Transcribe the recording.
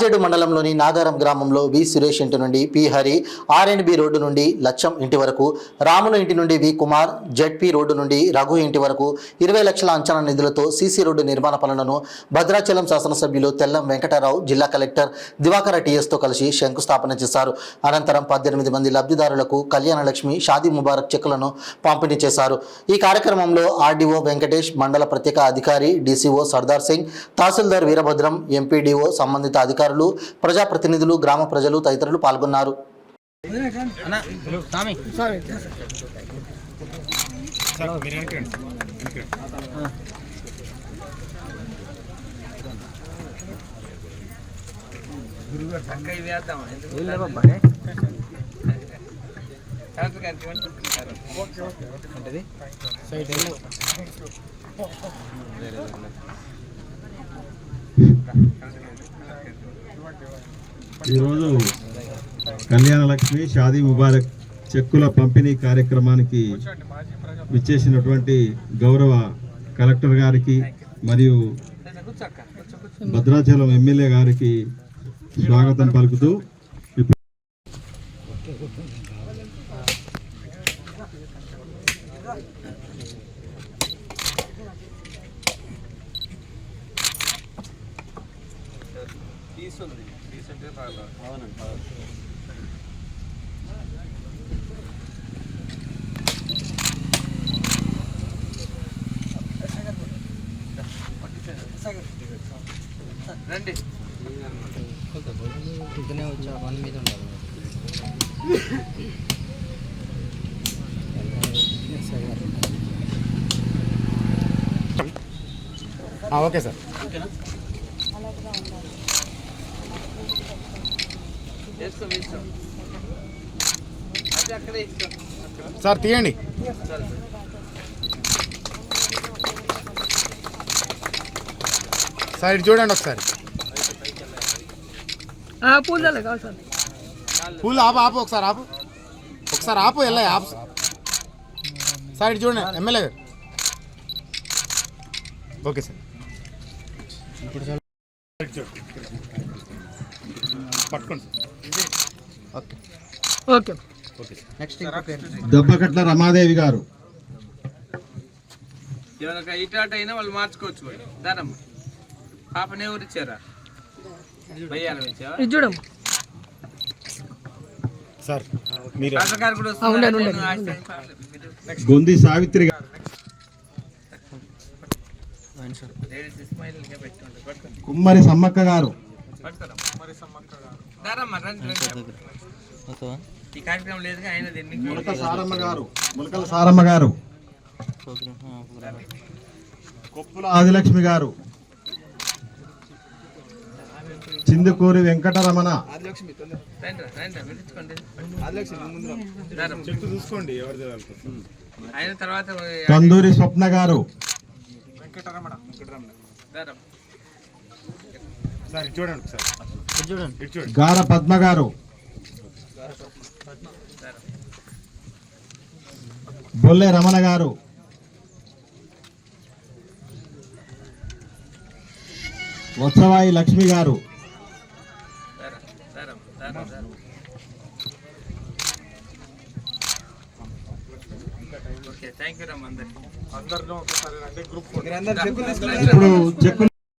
మాచేడు మండలంలోని నాగారం గ్రామంలో వి సురేష్ ఇంటి నుండి పి హరి R&B రోడ్డు నుండి లచ్చం ఇంటి వరకు, రాములు ఇంటి నుండి వి కుమార్ జెడ్పీ రోడ్డు నుండి రఘు ఇంటి వరకు 20 లక్షల అంచనా నిధులతో సీసీ రోడ్డు నిర్మాణ పనులను భద్రాచలం శాసనసభ్యులు తెల్లం వెంకటరావు జిల్లా కలెక్టర్ దివాకర టీఎస్తో కలిసి శంకుస్థాపన చేశారు. అనంతరం 18 మంది లబ్ధిదారులకు కళ్యాణ లక్ష్మి షాదీ ముబారక్ చెక్కులను పంపిణీ చేశారు. ఈ కార్యక్రమంలో ఆర్డీఓ వెంకటేష్, మండల ప్రత్యేక అధికారి డీసీఓ సర్దార్ సింగ్, తహసీల్దార్ వీరభద్రం, ఎంపీడీఓ, సంబంధిత అధికారులు, ప్రజాప్రతినిధులు, గ్రామ ప్రజలు తదితరులు పాల్గొన్నారు. ఈరోజు కళ్యాణ లక్ష్మి షాదీ ముబారక్ చెక్కుల పంపిణీ కార్యక్రమానికి విచ్చేసినటువంటి గౌరవ కలెక్టర్ గారికి మరియు భద్రాచలం ఎమ్మెల్యే గారికి స్వాగతం పలుకుతూ రండి ఇదనే వచ్చా వన్ మీద ఉండాలి. Okay sir. సార్ తీయండి. సార్ ఇటు చూడండి ఒకసారి. పూలు ఆపు ఆపు ఒకసారి ఆపు ఒకసారి ఆపు వెళ్ళాయి ఆపు. సార్ ఇటు చూడండి ఎమ్మెల్యే గారు. Okay sir. ఇప్పుడు సార్ పట్టుకోండి sir. Okay okay okay. Next Debbakatla Ramadevi గారు. ఎవరికి ఇటాట అయినా వాళ్ళు మార్చుకోవచ్చు. దానమ్మ పాపనే ఊరిచ్చారా చూడం సార్. గొంది సావిత్రి గారు. కుమ్మరి సమ్మక్క గారు. ఈ కార్యక్రమం లేదు ఆయన ములకల సారమ్మ గారు. ములకల సారమ్మ గారు. కొప్పుల ఆదిలక్ష్మి గారు. చిందుకూరి వెంకటరమణ. చూసుకోండి ఆయన తర్వాత కందూరి స్వప్న గారు. చూడండి ఒకసారి. గార పద్మ గారు. బొల్లె రమణ గారు. వత్సవాయి లక్ష్మి గారు. థ్యాంక్ యూ రమ్మ. అందరిలో ఒకసారి ఇప్పుడు చెక్కులు